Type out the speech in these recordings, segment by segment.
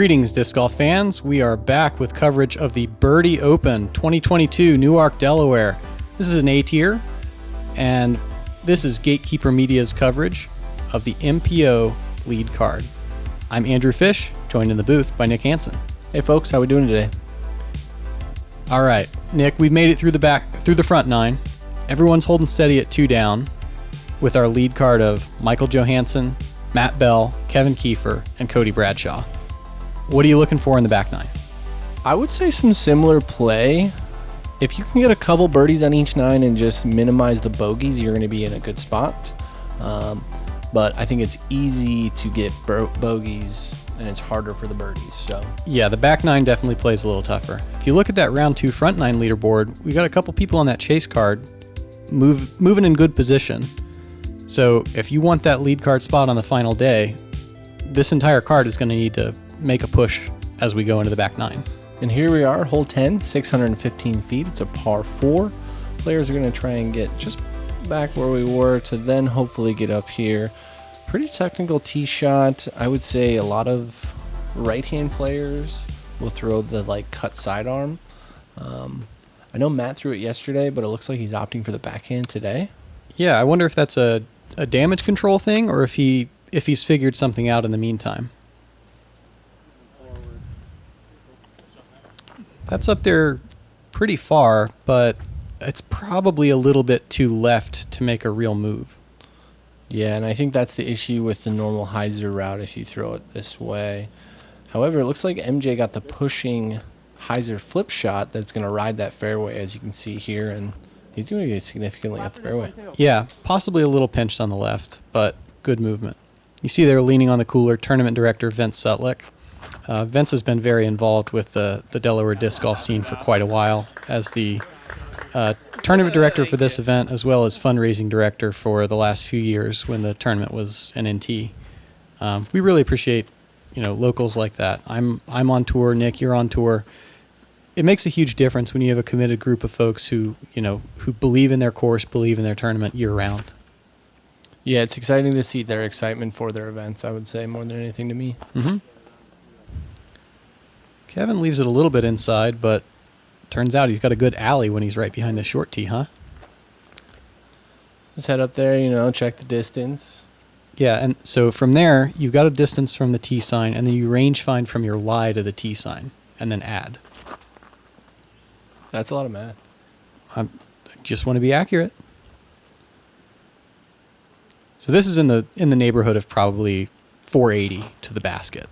Greetings, disc golf fans. We are back with coverage of the Birdie Open 2022 Newark, Delaware. This is an A tier, and this is Gatekeeper Media's coverage of the MPO lead card. I'm Andrew Fish, joined in the booth by Nick Hanson. Hey folks, how we doing today? All right, Nick, we've made it through the front nine. Everyone's holding steady at 2 down with our lead card of Michael Johansen, Matt Bell, Kevin Kiefer, and Cody Bradshaw. What are you looking for in the back nine? I would say some similar play. If you can get a couple birdies on each nine and just minimize the bogeys, you're going to be in a good spot. But I think it's easy to get bogeys, and it's harder for the birdies. So yeah, the back nine definitely plays a little tougher. If you look at that round 2 front nine leaderboard, we got a couple people on that chase card moving in good position. So if you want that lead card spot on the final day, this entire card is going to need to make a push as we go into the back nine. And here we are, hole 10, 615 feet. It's a par 4. Players are going to try and get just back where we were to then hopefully get up here. Pretty technical tee shot. I would say a lot of right-hand players will throw the cut sidearm. I know Matt threw it yesterday, but it looks like he's opting for the backhand today. Yeah, I wonder if that's a damage control thing or if he's figured something out in the meantime. That's up there pretty far, but it's probably a little bit too left to make a real move. Yeah, and I think that's the issue with the normal hyzer route if you throw it this way. However, it looks like MJ got the pushing hyzer flip shot that's going to ride that fairway, as you can see here, and he's doing it significantly up the fairway. Yeah, possibly a little pinched on the left, but good movement. You see they're leaning on the cooler, tournament director Vince Sutlick. Vince has been very involved with the Delaware disc golf scene for quite a while as the tournament director for this event, as well as fundraising director for the last few years when the tournament was an NT. We really appreciate locals like that. I'm on tour, Nick, you're on tour. It makes a huge difference when you have a committed group of folks who believe in their course, believe in their tournament year round. Yeah, it's exciting to see their excitement for their events, I would say, more than anything to me. Mm-hmm. Kevin leaves it a little bit inside, but turns out he's got a good alley when he's right behind the short tee, huh? Just head up there, check the distance. Yeah, and so from there, you've got a distance from the tee sign, and then you range find from your lie to the tee sign, and then add. That's a lot of math. I just want to be accurate. So this is in the neighborhood of probably 480 to the basket.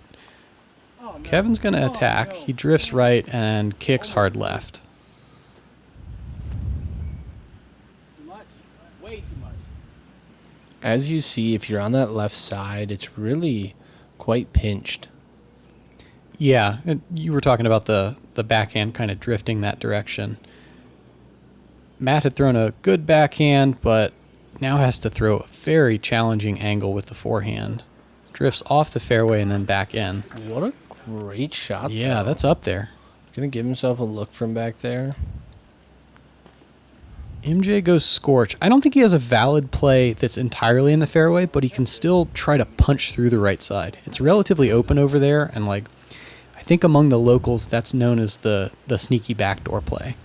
Kevin's going to attack. He drifts right and kicks hard left. Way too much. As you see, if you're on that left side, it's really quite pinched. Yeah, you were talking about the backhand kind of drifting that direction. Matt had thrown a good backhand, but now has to throw a very challenging angle with the forehand. Drifts off the fairway and then back in. What a great shot, Yeah, though. that's up there. Gonna give himself a look from back there. MJ goes scorch. I don't think he has a valid play that's entirely in the fairway, but he can still try to punch through the right side. It's relatively open over there, and I think among the locals, that's known as the sneaky backdoor play.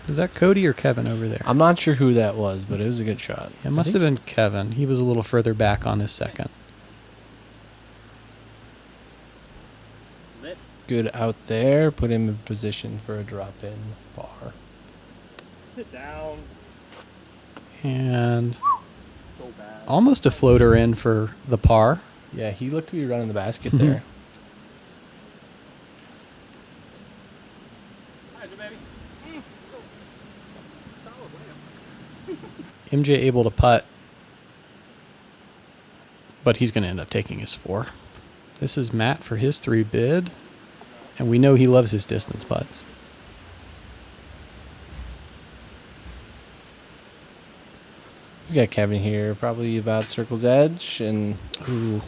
Is that Cody or Kevin over there? I'm not sure who that was, but it was a good shot. It must have been Kevin. He was a little further back on his second. Good out there. Put him in position for a drop-in bar. Sit down. And So bad. almost a floater in for the par. Yeah, he looked to be running the basket there. Hi, baby. Solid layup. MJ able to putt, but he's going to end up taking his 4. This is Matt for his 3 bid, and we know he loves his distance putts. We got Kevin here, probably about circle's edge, and Ooh.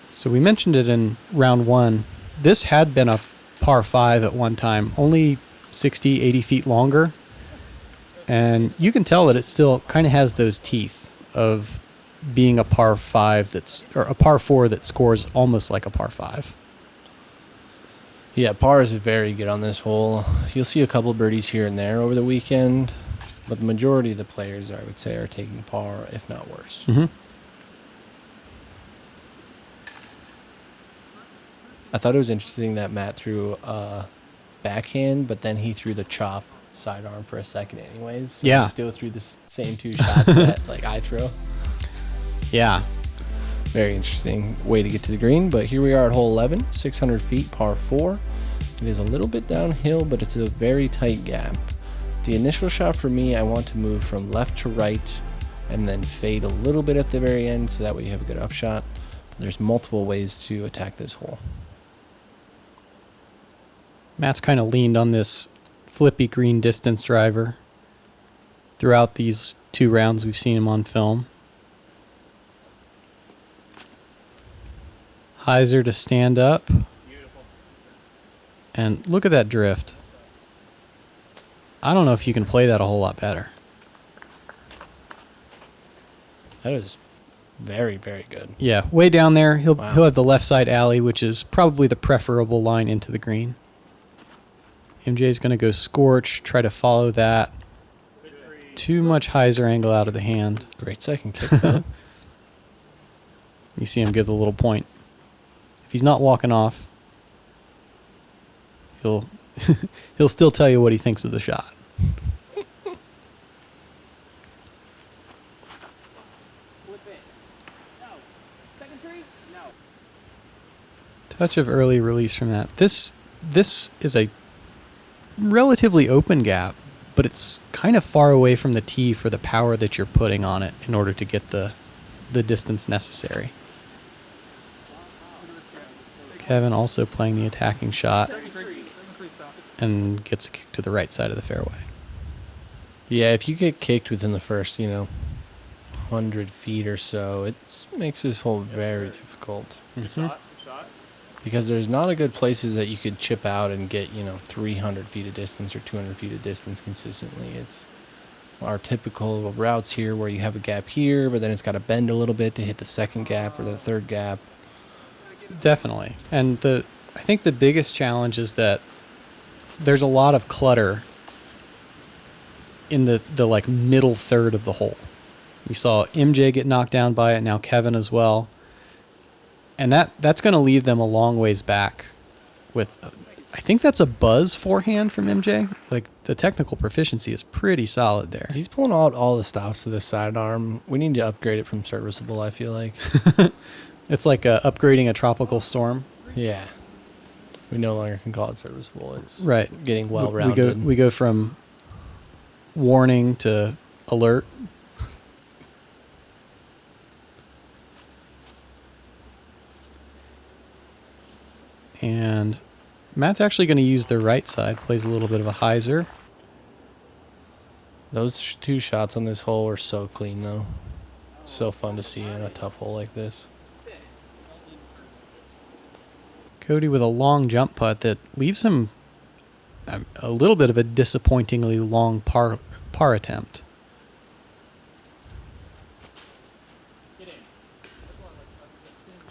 So we mentioned it in round 1. This had been a par 5 at one time, only 60, 80 feet longer. And you can tell that it still kind of has those teeth of being a par 5 or a par 4 that scores almost like a par 5. Yeah, par is very good on this hole. You'll see a couple birdies here and there over the weekend, but the majority of the players, I would say, are taking par, if not worse. Mm-hmm. I thought it was interesting that Matt threw a backhand, but then he threw the chop sidearm for a second anyways. So Yeah. he still threw the same 2 shots that like I throw. Yeah. Very interesting way to get to the green, but here we are at hole 11, 600 feet, par 4. It is a little bit downhill, but it's a very tight gap. The initial shot for me, I want to move from left to right and then fade a little bit at the very end so that way you have a good upshot. There's multiple ways to attack this hole. Matt's kind of leaned on this flippy green distance driver throughout these 2 rounds we've seen him on film. Heiser to stand up. And look at that drift. I don't know if you can play that a whole lot better. That is very, very good. Yeah, way down there, he'll Wow. have the left side alley, which is probably the preferable line into the green. MJ's going to go scorch, try to follow that. Too much Heiser angle out of the hand. Great second kick, though. You see him give the little point. If he's not walking off, he'll he'll still tell you what he thinks of the shot. Flip it. No. Second tree? No. Touch of early release from that. This is a relatively open gap, but it's kind of far away from the tee for the power that you're putting on it in order to get the distance necessary. Kevin also playing the attacking shot Second tree, stop it. and gets a kick to the right side of the fairway. Yeah, if you get kicked within the first, 100 feet or so, it makes this hole very difficult. Shot. Because there's not a good places that you could chip out and get, 300 feet of distance or 200 feet of distance consistently. It's our typical routes here where you have a gap here, but then it's got to bend a little bit to hit the second gap or the third gap. Definitely. And I think the biggest challenge is that there's a lot of clutter in the like middle third of the hole. We saw MJ get knocked down by it, now Kevin as well. And that's going to leave them a long ways back with, I think that's a buzz forehand from MJ. Like, the technical proficiency is pretty solid there. He's pulling out all the stops to this sidearm. We need to upgrade it from serviceable, I feel like. It's like upgrading a tropical storm. Yeah. We no longer can call it serviceable. It's Right. getting well-rounded. We go from warning to alert. And Matt's actually going to use the right side. Plays a little bit of a hyzer. Those 2 shots on this hole are so clean, though. So fun to see in a tough hole like this. Cody with a long jump putt that leaves him a little bit of a disappointingly long par attempt.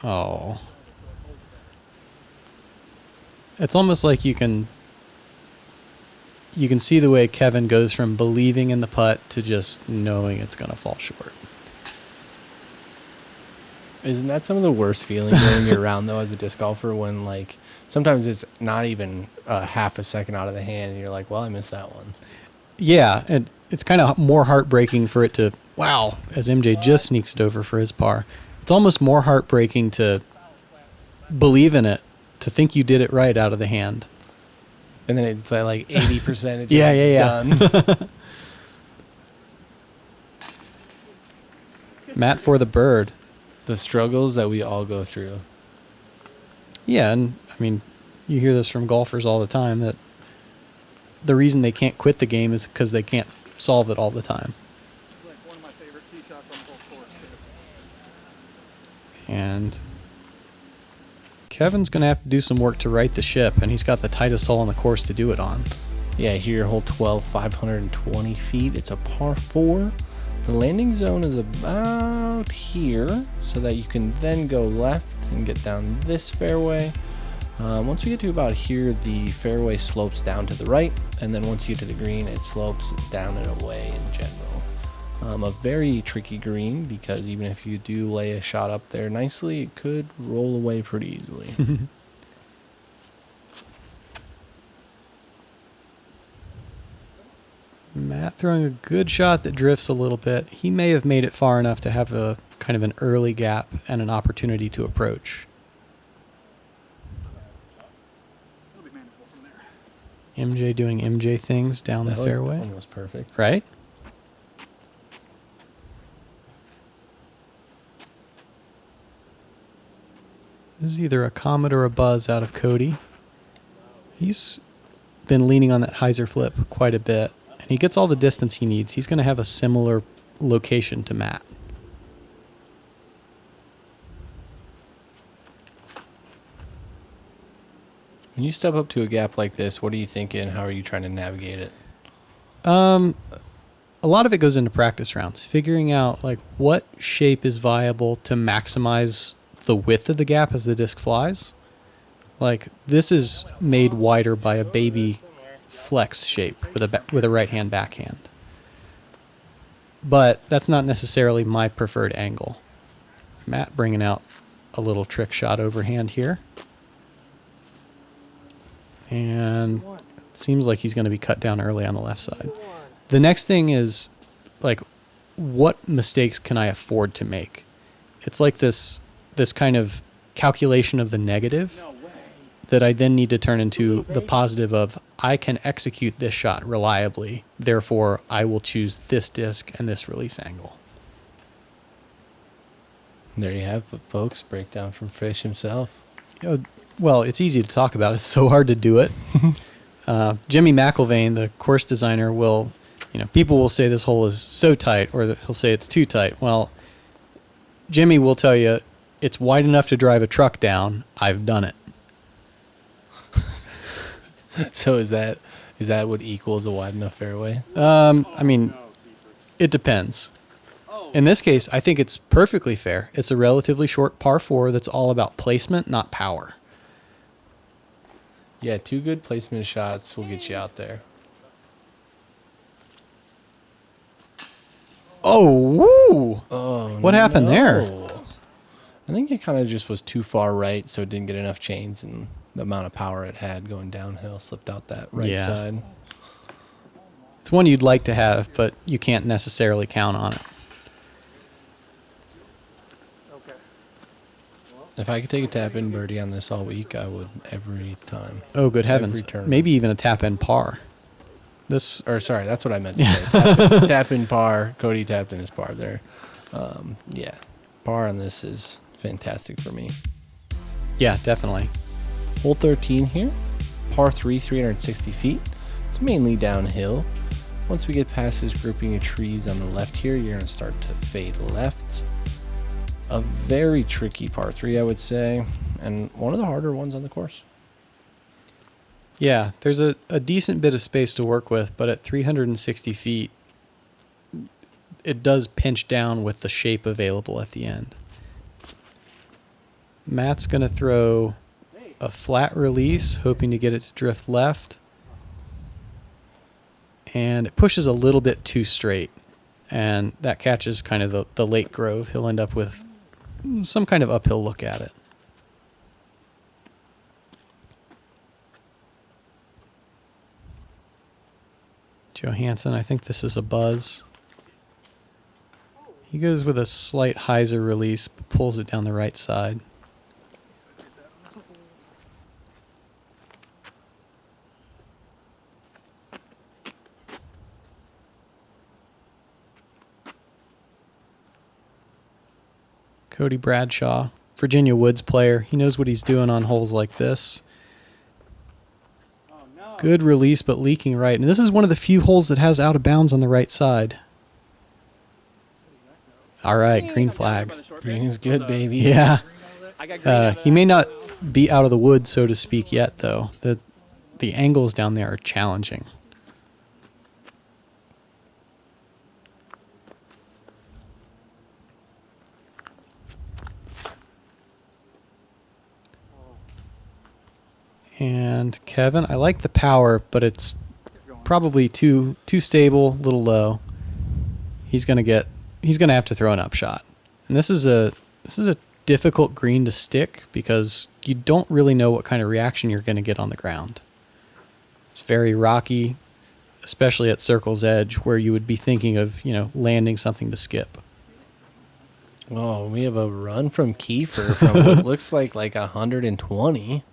Oh. It's almost like you can see the way Kevin goes from believing in the putt to just knowing it's going to fall short. Isn't that some of the worst feeling during your round, though, as a disc golfer, when, like, sometimes it's not even half a second out of the hand, and you're like, well, I missed that one. Yeah, and it's kind of more heartbreaking for it to, wow, as MJ just sneaks it over for his par. It's almost more heartbreaking to believe in it, to think you did it right out of the hand. And then it's like 80% Yeah. done. Matt for the bird. The struggles that we all go through. Yeah, and I mean, you hear this from golfers all the time, that the reason they can't quit the game is because they can't solve it all the time. Like one of my favorite tee shots on the whole course. And Kevin's going to have to do some work to right the ship, and he's got the tightest hole on the course to do it on. Yeah, here, hole 12, 520 feet. It's a par 4. The landing zone is about here, so that you can then go left and get down this fairway. Once we get to about here, the fairway slopes down to the right, and then once you get to the green, it slopes down and away in general. A very tricky green, because even if you do lay a shot up there nicely, it could roll away pretty easily. Matt throwing a good shot that drifts a little bit. He may have made it far enough to have a kind of an early gap and an opportunity to approach. It'll be manageable from there. MJ doing MJ things down the That looked fairway. almost perfect. Right? This is either a comet or a buzz out of Cody. He's been leaning on that hyzer flip quite a bit, and he gets all the distance he needs. He's going to have a similar location to Matt. When you step up to a gap like this, what are you thinking? How are you trying to navigate it? A lot of it goes into practice rounds, figuring out like what shape is viable to maximize the width of the gap as the disc flies. Like this is made wider by a baby flex shape with a right hand backhand. But that's not necessarily my preferred angle. Matt bringing out a little trick shot overhand here. And it seems like he's going to be cut down early on the left side. The next thing is, like, what mistakes can I afford to make? It's like this kind of calculation of the negative that I then need to turn into the positive of, I can execute this shot reliably, therefore I will choose this disc and this release angle. There you have it, folks. Breakdown from Fish himself. Well, it's easy to talk about. It's so hard to do it. Jimmy McIlvaine, the course designer, will, people will say this hole is so tight, or he'll say it's too tight. Well, Jimmy will tell you it's wide enough to drive a truck down. I've done it. So is that what equals a wide enough fairway? I mean, it depends. In this case, I think it's perfectly fair. It's a relatively short par 4 that's all about placement, not power. Yeah, 2 good placement shots will get you out there. Oh, woo! Oh, What happened there? I think it kind of just was too far right, so it didn't get enough chains, and the amount of power it had going downhill slipped out that right side. It's one you'd like to have, but you can't necessarily count on it. Okay. If I could take a tap-in birdie on this all week, I would every time. Oh, good heavens. Every tournament. Maybe even a tap-in par. Or sorry, that's what I meant to say. Tap-in par. Cody tapped in his par there. Yeah, par on this is fantastic for me. Yeah, definitely. Hole 13 here, par 3, 360 feet. It's mainly downhill. Once we get past this grouping of trees on the left here, you're going to start to fade left. A very tricky par 3, I would say, and one of the harder ones on the course. Yeah, there's a decent bit of space to work with, but at 360 feet, it does pinch down with the shape available at the end. Matt's going to throw a flat release, hoping to get it to drift left. And it pushes a little bit too straight. And that catches kind of the late grove. He'll end up with some kind of uphill look at it. Johansen, I think this is a buzz. He goes with a slight hyzer release, but pulls it down the right side. Cody Bradshaw, Virginia Woods player. He knows what he's doing on holes like this. Oh, no. Good release, but leaking right. And this is one of the few holes that has out of bounds on the right side. All right, green flag. Green is good, baby. Yeah. I got green. He may not be out of the woods, so to speak, yet, though. The angles down there are challenging. And Kevin, I like the power, but it's probably too stable, a little low. He's gonna have to throw an upshot. And this is a difficult green to stick because you don't really know what kind of reaction you're going to get on the ground. It's very rocky, especially at circle's edge where you would be thinking of, landing something to skip. Oh, we have a run from Kiefer from what looks like 120.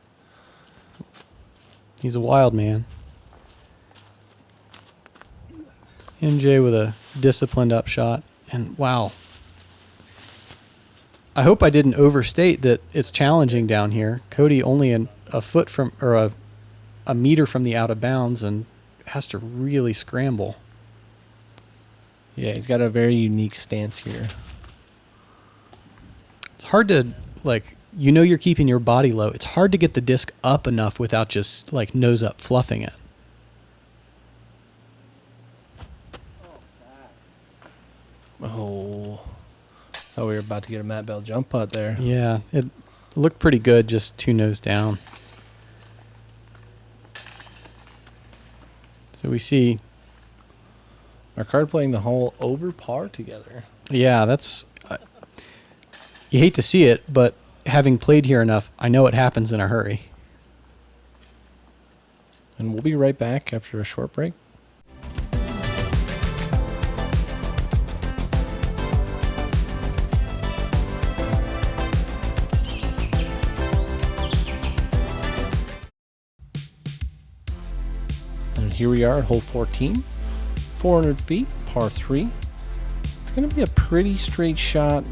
He's a wild man. MJ with a disciplined upshot. And wow. I hope I didn't overstate that it's challenging down here. Cody only a foot from, or a meter from the out of bounds, and has to really scramble. Yeah, he's got a very unique stance here. It's hard to, you're keeping your body low. It's hard to get the disc up enough without just, nose up fluffing it. Oh, thought we were about to get a Matt Bell jump putt there. Yeah, it looked pretty good, just 2 nose down. So we see our card playing the hole over par together. Yeah, that's... you hate to see it, but having played here enough, I know it happens in a hurry. And we'll be right back after a short break. And here we are at hole 14, 400 feet, par 3. It's going to be a pretty straight shot,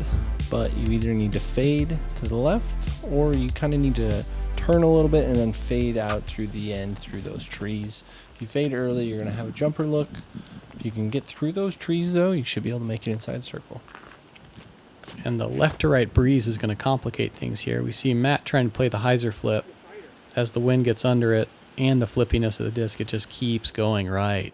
but you either need to fade to the left or you kind of need to turn a little bit and then fade out through the end through those trees. If you fade early, you're going to have a jumper look. If you can get through those trees, though, you should be able to make it inside circle. And the left to right breeze is going to complicate things here. We see Matt trying to play the hyzer flip. As the wind gets under it and the flippiness of the disc, it just keeps going right.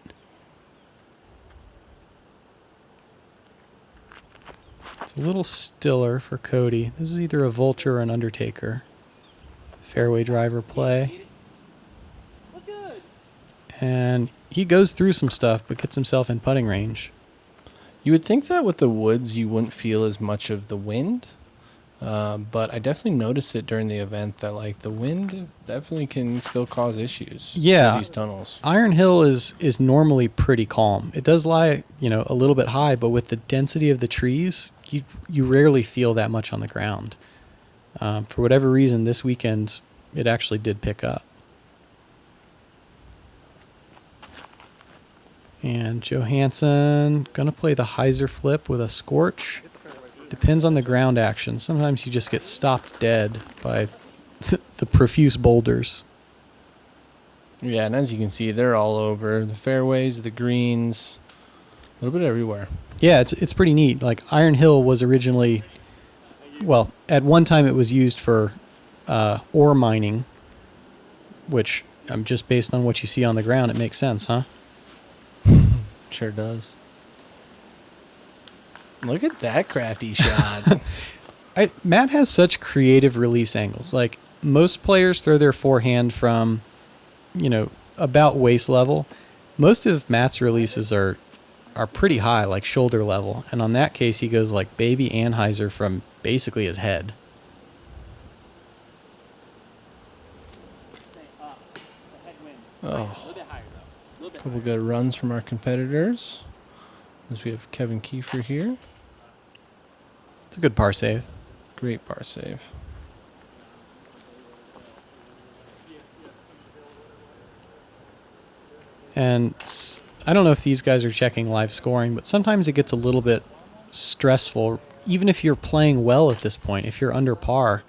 It's a little stiller for Cody. This is either a vulture or an undertaker. Fairway driver play. Look good. And he goes through some stuff, but gets himself in putting range. You would think that with the woods, you wouldn't feel as much of the wind. But I definitely noticed it during the event that the wind definitely can still cause issues. Yeah. With these tunnels. Iron Hill is normally pretty calm. It does lie, a little bit high, but with the density of the trees, you rarely feel that much on the ground. For whatever reason, this weekend, it actually did pick up. And Johansen going to play the hyzer flip with a scorch. Depends on the ground action. Sometimes you just get stopped dead by the profuse boulders. Yeah, and as you can see, they're all over the fairways, the greens, a little bit everywhere. Yeah, it's pretty neat. Iron Hill was originally, well, at one time it was used for ore mining, which just based on what you see on the ground, it makes sense, huh? Sure does. Look at that crafty shot. Matt has such creative release angles. Most players throw their forehand from, about waist level. Most of Matt's releases are pretty high, shoulder level. And on that case, he goes baby Anheuser from basically his head. The headwind. Oh. A little bit higher, though. A little bit Couple good runs from our competitors. As we have Kevin Kiefer here. It's a good par save. Great par save. And I don't know if these guys are checking live scoring, but sometimes it gets a little bit stressful. Even if you're playing well at this point, if you're under par,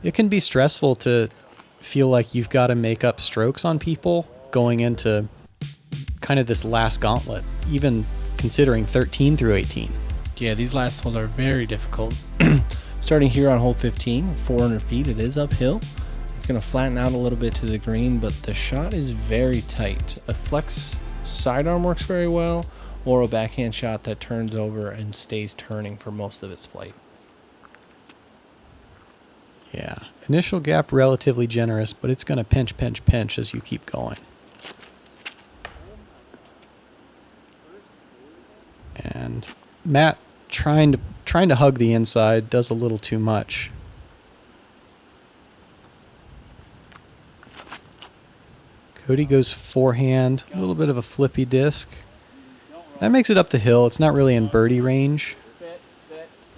it can be stressful to feel like you've got to make up strokes on people going into kind of this last gauntlet, even considering 13 through 18. Yeah, these last holes are very difficult. Starting here on hole 15, 400 feet, it is uphill. It's going to flatten out a little bit to the green, but the shot is very tight. A flex sidearm works very well, or a backhand shot that turns over and stays turning for most of its flight. Yeah. Initial gap relatively generous, but it's going to pinch, pinch, pinch as you keep going. And Matt trying to hug the inside does a little too much. Cody goes forehand, a little bit of a flippy disc. That makes it up the hill. It's not really in birdie range.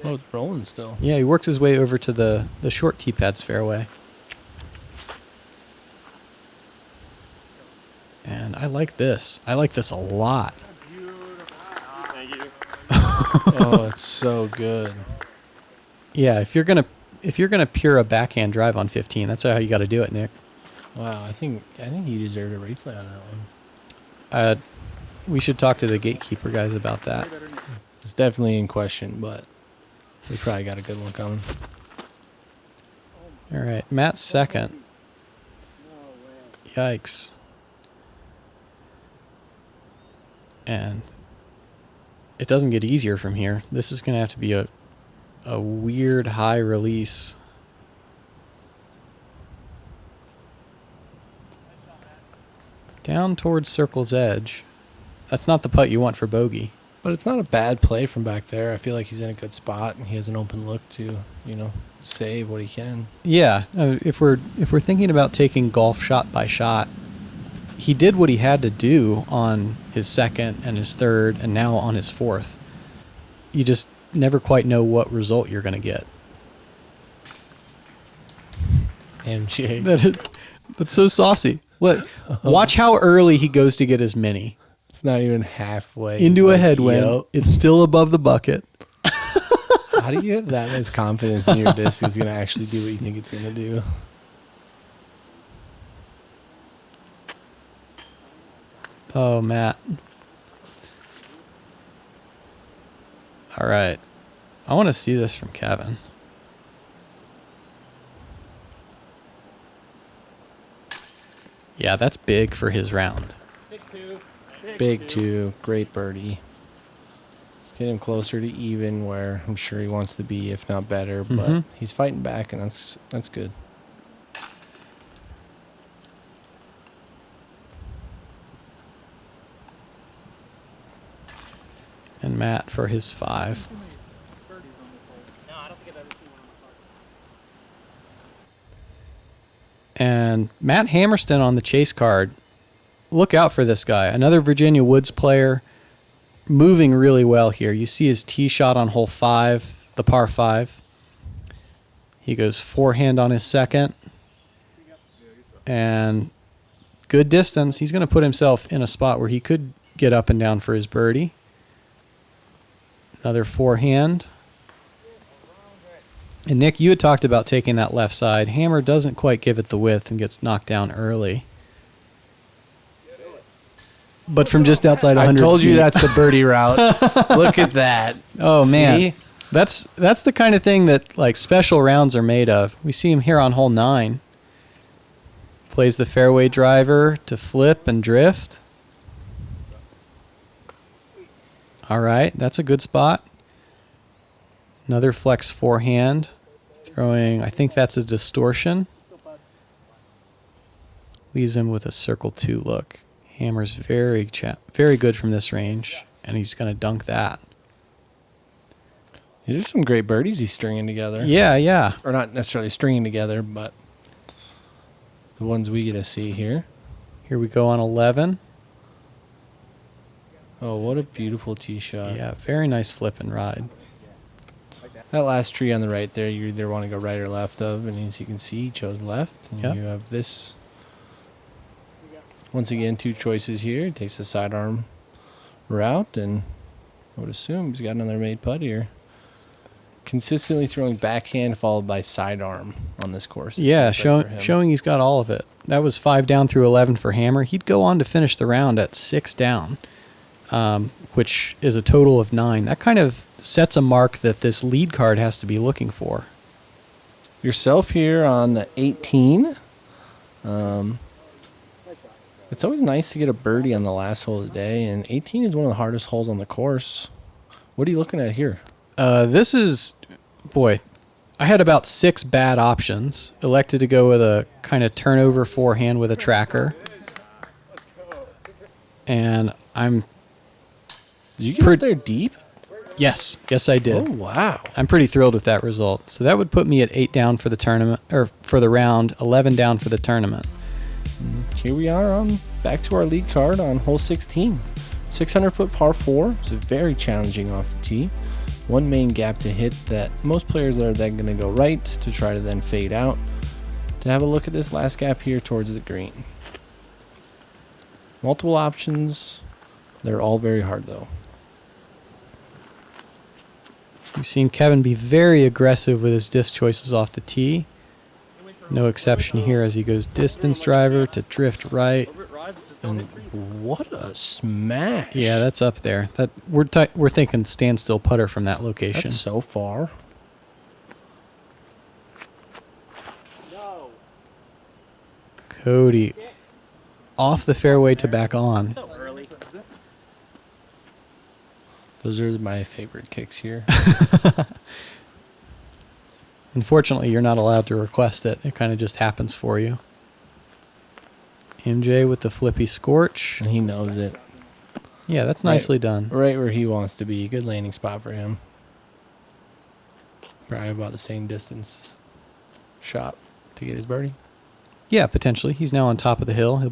Oh, it's rolling still. Yeah, he works his way over to the short tee pads fairway. And I like this. I like this a lot. Thank you. Oh, it's so good. Yeah, if you're gonna pure a backhand drive on 15, that's how you got to do it, Nick. Wow, I think he deserved a replay on that one. We should talk to the Gatekeeper guys about that. It's definitely in question, but we probably got a good one coming. All right, Matt's second. Yikes. And it doesn't get easier from here. This is going to have to be a weird high release. Down towards circle's edge. That's not the putt you want for bogey. But it's not a bad play from back there. I feel like he's in a good spot, and he has an open look to, save what he can. Yeah, if we're thinking about taking golf shot by shot, he did what he had to do on his second and his third and now on his fourth. You just never quite know what result you're going to get. MJ. That's so saucy. Watch how early he goes to get his mini. It's not even halfway. Into He's a like, headwind. "Yo." It's still above the bucket. How do you have that much confidence in your disc is going to actually do what you think it's going to do? Oh, Matt. All right. I want to see this from Kevin. Yeah, that's big for his round. Big two. Great birdie. Get him closer to even where I'm sure he wants to be, if not better. But he's fighting back, and that's good. And Matt for his 5. No, I don't think I've ever seen one on the card. And Matt Hammerston on the chase card. Look out for this guy. Another Virginia Woods player, moving really well here. You see his tee shot on hole 5, the par 5. He goes forehand on his second. And good distance. He's going to put himself in a spot where he could get up and down for his birdie. Another forehand. And Nick, you had talked about taking that left side. Hammer doesn't quite give it the width and gets knocked down early. But from just outside 100 I told you feet. that's the birdie route. Look at that. Oh, man. See? That's the kind of thing that like special rounds are made of. We see him here on hole 9. Plays the fairway driver to flip and drift. All right, that's a good spot. Another flex forehand. Throwing, I think that's a distortion. Leaves him with a circle 2 look. Hammer's very good from this range, and he's going to dunk that. These are some great birdies he's stringing together. Yeah. Or not necessarily stringing together, but the ones we get to see here. Here we go on 11. Oh, what a beautiful tee shot. Yeah, very nice flip and ride. That last tree on the right there, you either want to go right or left of, and as you can see, he chose left. And Yep. you have this. Once again, 2 choices here. He takes the sidearm route, and I would assume he's got another made putt here. Consistently throwing backhand followed by sidearm on this course. Yeah, It's great for him. showing he's got all of it. That was 5 down through 11 for Hammer. He'd go on to finish the round at 6 down, which is a total of 9. That kind of sets a mark that this lead card has to be looking for. Yourself here on the 18. It's always nice to get a birdie on the last hole of the day, and 18 is one of the hardest holes on the course. What are you looking at here? This is, boy, I had about 6 bad options. Elected to go with a kind of turnover forehand with a tracker. And I'm... Did you get up there deep? Yes, I did. Oh, wow. I'm pretty thrilled with that result. So that would put me at 8 down for the tournament, or for the round, 11 down for the tournament. Here we are on back to our lead card on hole 16. 600-foot par 4. It's very challenging off the tee. One main gap to hit that most players are then going to go right to try to then fade out. To have a look at this last gap here towards the green. Multiple options. They're all very hard though. We've seen Kevin be very aggressive with his disc choices off the tee. No exception here as he goes distance driver to drift right. And what a smash. Yeah, that's up there. That we're thinking standstill putter from that location. That's so far. No. Cody off the fairway to back on. So early. Those are my favorite kicks here. Unfortunately, you're not allowed to request it. It kind of just happens for you. MJ with the flippy scorch. And he knows it. Yeah, that's nicely done. Right where he wants to be. Good landing spot for him. Probably about the same distance shot to get his birdie. Yeah, potentially. He's now on top of the hill.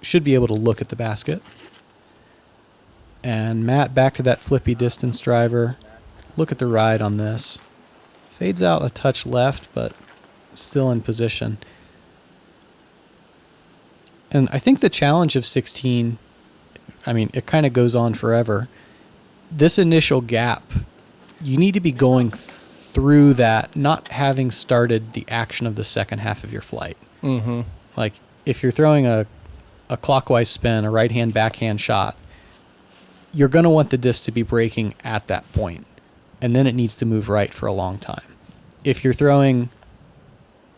Should be able to look at the basket. And Matt back to that flippy distance driver. Look at the ride on this. Fades out a touch left, but still in position. And I think the challenge of 16, I mean, it kind of goes on forever. This initial gap, you need to be going through that, not having started the action of the second half of your flight. Mm-hmm. Like, if you're throwing a clockwise spin, a right-hand backhand shot, you're going to want the disc to be breaking at that point, and then it needs to move right for a long time. If you're throwing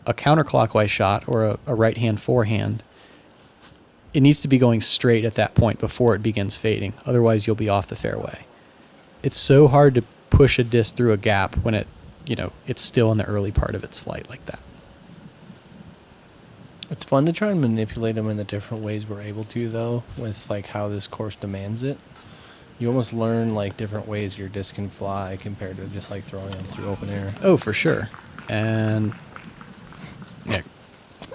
a counterclockwise shot or a right-hand forehand, it needs to be going straight at that point before it begins fading. Otherwise, you'll be off the fairway. It's so hard to push a disc through a gap when it's still in the early part of its flight like that. It's fun to try and manipulate them in the different ways we're able to, though, with like how this course demands it. You almost learn like different ways your disc can fly compared to just like throwing them through open air. Oh, for sure. And Nick,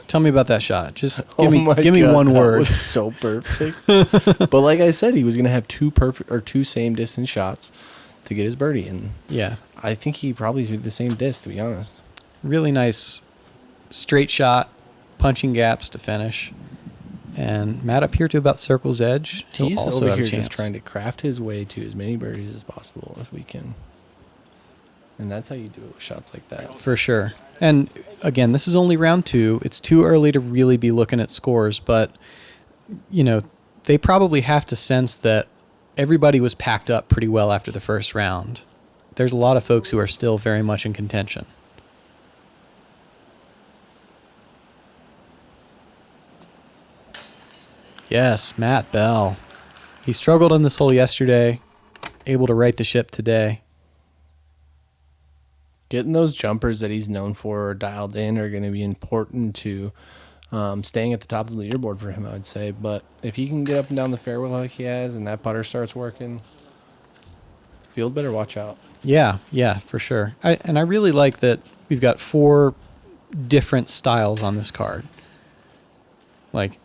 tell me about that shot. Just give me one word. That was so perfect. But like I said, he was gonna have two same distance shots to get his birdie, and Yeah, I think he probably did the same disc, to be honest. really nice straight shot, punching gaps to finish. And Matt up here to about circle's edge. He'll He's also over have here a chance. just trying to craft his way to as many birdies as possible if we can. And that's how you do it with shots like that. For sure. And again, this is only round 2. It's too early to really be looking at scores, but they probably have to sense that everybody was packed up pretty well after the first round. There's a lot of folks who are still very much in contention. Yes, Matt Bell. He struggled on this hole yesterday, able to right the ship today. Getting those jumpers that he's known for dialed in are going to be important to staying at the top of the leaderboard for him, I would say. But if he can get up and down the fairway like he has and that putter starts working, field better watch out. Yeah, for sure. I really like that we've got 4 different styles on this card. Like,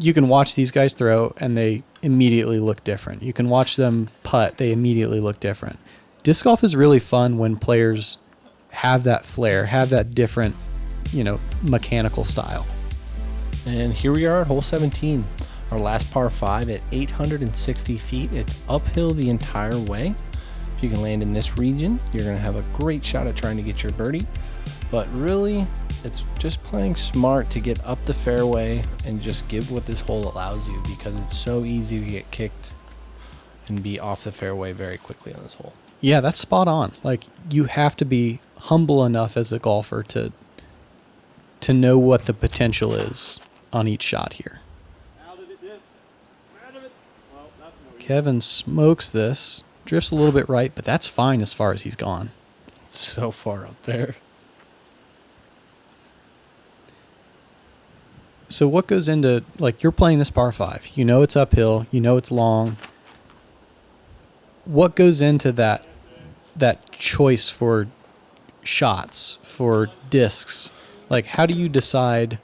you can watch these guys throw, and they immediately look different. You can watch them putt, they immediately look different. Disc golf is really fun when players have that flair, have that different, mechanical style. And here we are at hole 17, our last par 5 at 860 feet. It's uphill the entire way. If you can land in this region, you're going to have a great shot at trying to get your birdie. But really, it's just playing smart to get up the fairway and just give what this hole allows you, because it's so easy to get kicked and be off the fairway very quickly on this hole. Yeah, that's spot on. Like, you have to be humble enough as a golfer to know what the potential is on each shot here. Out of it, this. Out of it. Well, that's no use. Kevin smokes this. Drifts a little bit right, but that's fine as far as he's gone. So far up there. So what goes into, like, you're playing this par 5. You know it's uphill. You know it's long. What goes into that choice for shots, for discs? Like, how do you decide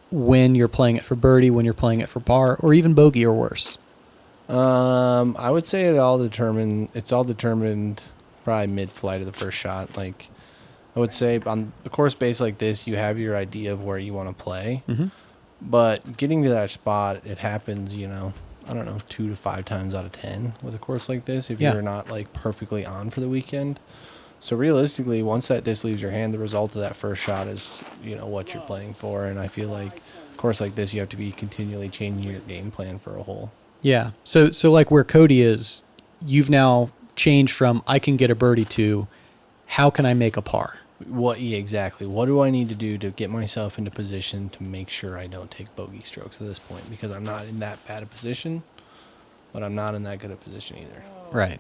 when you're playing it for birdie, when you're playing it for par, or even bogey or worse? I would say it's all determined probably mid-flight of the first shot. Like, I would say on a course base like this, you have your idea of where you want to play. Mm-hmm. But getting to that spot, it happens, I don't know, 2 to 5 times out of 10 with a course like this if you're not, like, perfectly on for the weekend. So realistically, once that disc leaves your hand, the result of that first shot is, what you're playing for. And I feel like a course like this, you have to be continually changing your game plan for a hole. Yeah. So like where Cody is, you've now changed from I can get a birdie to how can I make a par? Exactly. What do I need to do to get myself into position to make sure I don't take bogey strokes at this point? Because I'm not in that bad a position, but I'm not in that good a position either. Right.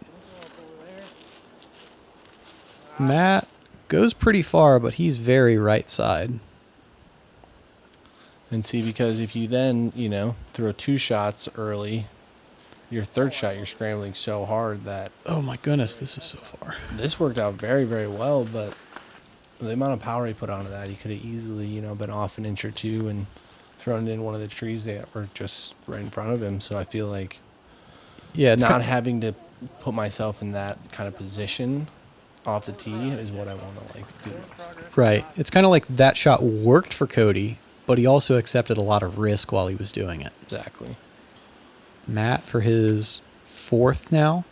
Matt goes pretty far, but he's very right side. And see, because if you then, throw 2 shots early, your third shot, you're scrambling so hard that... Oh my goodness, this is so far. This worked out very, very well, but the amount of power he put onto that, he could have easily, been off an inch or two and thrown it in one of the trees that were just right in front of him. So I feel like it's not having to put myself in that kind of position off the tee is what I want to do. Right. It's kind of like that shot worked for Cody, but he also accepted a lot of risk while he was doing it. Exactly. Matt for his 4th now.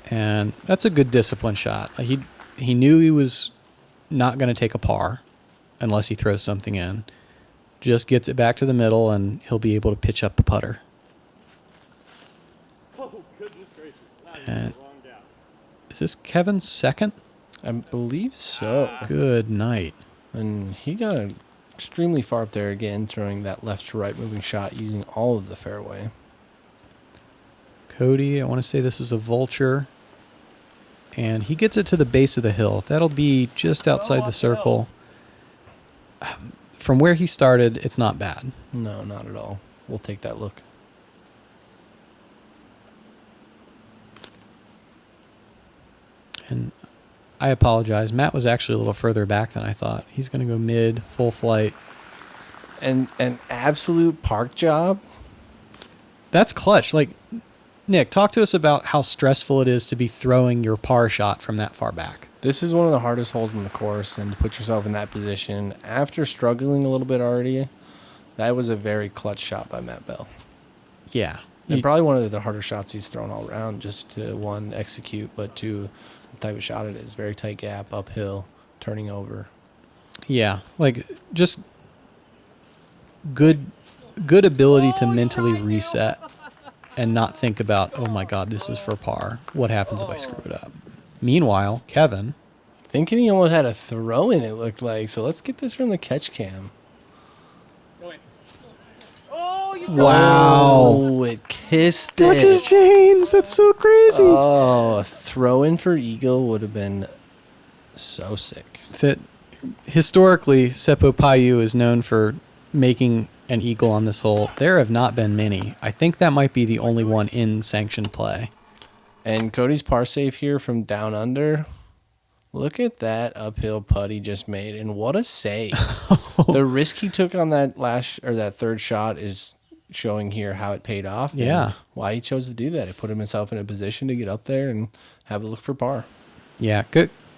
And that's a good discipline shot. He knew he was not going to take a par unless he throws something in. Just gets it back to the middle, and he'll be able to pitch up the putter. Oh, goodness gracious. And is this Kevin's 2nd? I believe so. Good night. And he got extremely far up there again, throwing that left to right moving shot using all of the fairway. Cody, I want to say this is a vulture. And he gets it to the base of the hill. That'll be just outside the circle. From where he started, it's not bad. No, not at all. We'll take that look. And I apologize. Matt was actually a little further back than I thought. He's going to go mid, full flight. And an absolute park job. That's clutch. Like, Nick, talk to us about how stressful it is to be throwing your par shot from that far back. This is one of the hardest holes in the course, and to put yourself in that position after struggling a little bit already, that was a very clutch shot by Matt Bell. Yeah. And probably one of the harder shots he's thrown all around, just to, 1, execute, but 2, the type of shot it is. Very tight gap, uphill, turning over. Yeah. Like, just good ability to mentally reset and not think about, oh my God, this is for par. What happens if I screw it up? Meanwhile, Kevin. Thinking he almost had a throw in, it looked like. So let's get this from the catch cam. Go in. Oh, you Wow. Oh, it kissed Touches it. chains. That's so crazy. Oh, a throw in for eagle would have been so sick. That historically, Seppo Paiu is known for making an eagle on this hole. There have not been many. I think that might be the only one in sanctioned play. And Cody's par save here from down under. Look at that uphill putt he just made, and what a save! The risk he took on that third shot is showing here how it paid off. Yeah, and why he chose to do that. It put himself in a position to get up there and have a look for par. Yeah,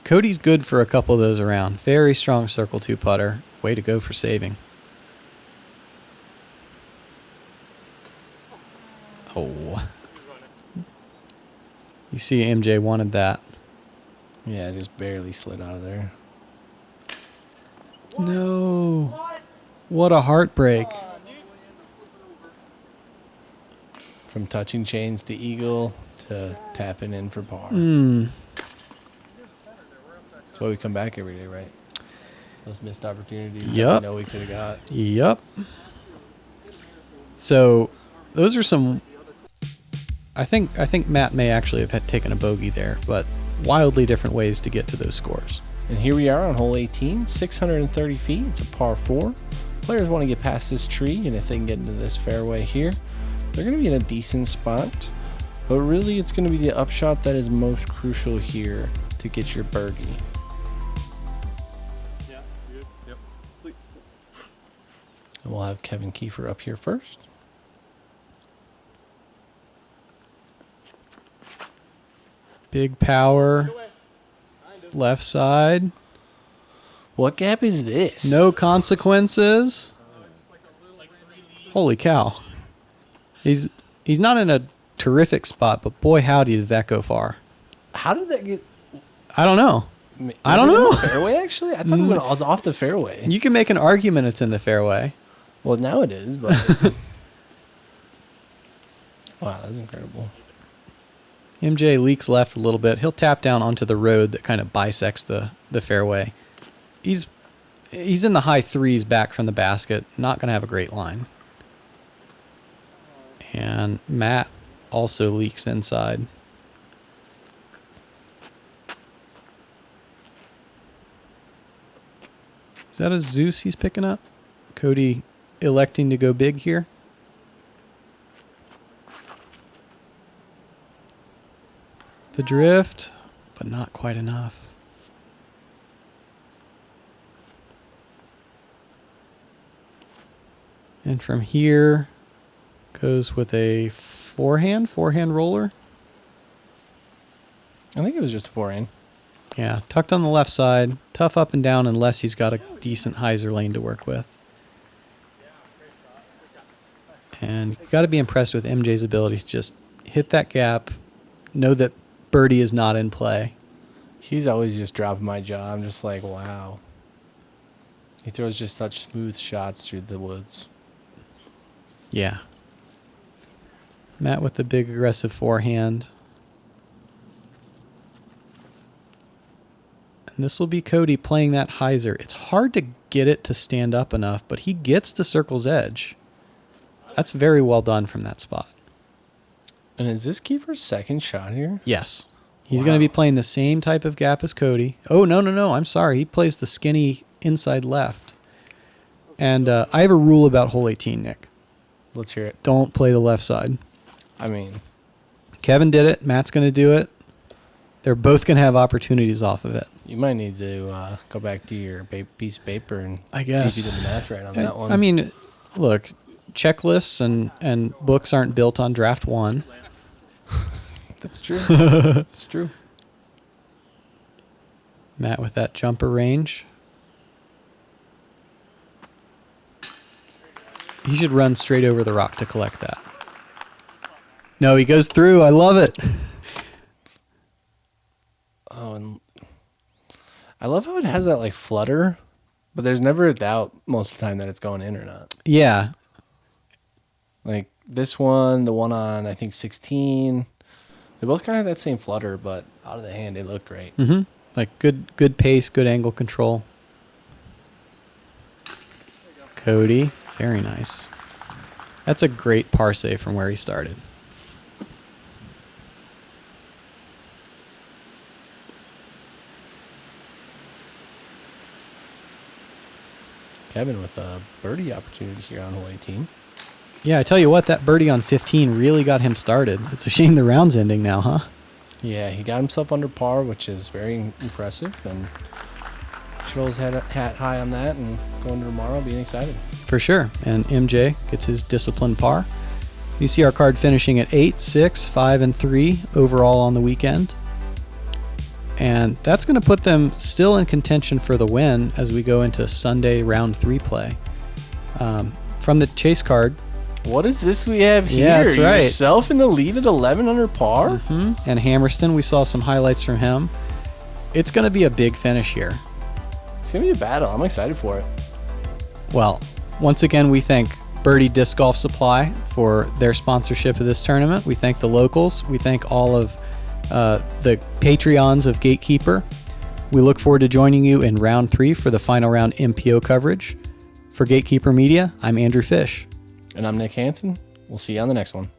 Cody's good for a couple of those around. Very strong circle 2 putter. Way to go for saving. Oh. You see MJ wanted that. Yeah, just barely slid out of there. No. What a heartbreak. From touching chains to eagle to tapping in for par. Mm. That's why we come back every day, right? Those missed opportunities Yep. that we know we could have got. Yep. So those are some... I think Matt may actually have had taken a bogey there, but wildly different ways to get to those scores. And here we are on hole 18, 630 feet. It's a par 4. Players want to get past this tree, and if they can get into this fairway here, they're going to be in a decent spot. But really, it's going to be the upshot that is most crucial here to get your birdie. Yeah, good. Yep. Please. And we'll have Kevin Kiefer up here first. Big power, left side, What gap is this? no consequences. Holy cow. He's not in a terrific spot, but boy howdy did that go far. How did that get? I don't know. I don't Is it in know. the fairway, actually? I thought it was off the fairway. You can make an argument it's in the fairway. Well, now it is, but... Wow, that's incredible. MJ leaks left a little bit. He'll tap down onto the road that kind of bisects the fairway. He's in the high threes back from the basket. Not going to have a great line. And Matt also leaks inside. Is that a Zeus he's picking up? Cody electing to go big here. The drift, but not quite enough. And from here, goes with a forehand roller. I think it was just a forehand. Yeah, tucked on the left side. Tough up and down unless he's got a decent hyzer lane to work with. And you got to be impressed with MJ's ability to just hit that gap, know that birdie is not in play. He's always just dropping my jaw. I'm just like, wow. He throws just such smooth shots through the woods. Yeah. Matt with the big aggressive forehand. And this will be Cody playing that hyzer. It's hard to get it to stand up enough, but he gets to circle's edge. That's very well done from that spot. And is this Kiefer's second shot here? Yes. He's going to be playing the same type of gap as Cody. Oh, no. I'm sorry. He plays the skinny inside left. And I have a rule about hole 18, Nick. Let's hear it. Don't play the left side. I mean, Kevin did it. Matt's going to do it. They're both going to have opportunities off of it. you might need to go back to your piece of paper and I guess. see if you did the math right on that one. I mean, look, checklists and books aren't built on draft one. that's true. It's true. Matt with that jumper range. He should run straight over the rock to collect that. No, he goes through. I love it. Oh, and I love how it has that like flutter, but there's never a doubt most of the time that it's going in or not. Yeah. Like this one, the one on I think 16, they both kind of have that same flutter, but out of the hand they look great. Mm-hmm. Like good pace, good angle control. Cody, very nice. That's a great par save from where he started. Kevin with a birdie opportunity here on hole 18. Yeah, I tell you what, that birdie on 15 really got him started. It's a shame the round's ending now, huh? Yeah, he got himself under par, which is very impressive, and should always had a hat high on that and going to tomorrow being excited. For sure. And MJ gets his disciplined par. You see our card finishing at 8, 6, 5, and 3 overall on the weekend. And that's going to put them still in contention for the win as we go into Sunday round 3 play. From the chase card. What is this we have here? Yeah, that's right. Yourself in the lead at 11 under par? Mm-hmm. And Hammerston, we saw some highlights from him. It's going to be a big finish here. It's going to be a battle. I'm excited for it. Well, once again, we thank Birdie Disc Golf Supply for their sponsorship of this tournament. We thank the locals. We thank all of the Patreons of Gatekeeper. We look forward to joining you in round 3 for the final round MPO coverage. For Gatekeeper Media, I'm Andrew Fish. And I'm Nick Hanson. We'll see you on the next one.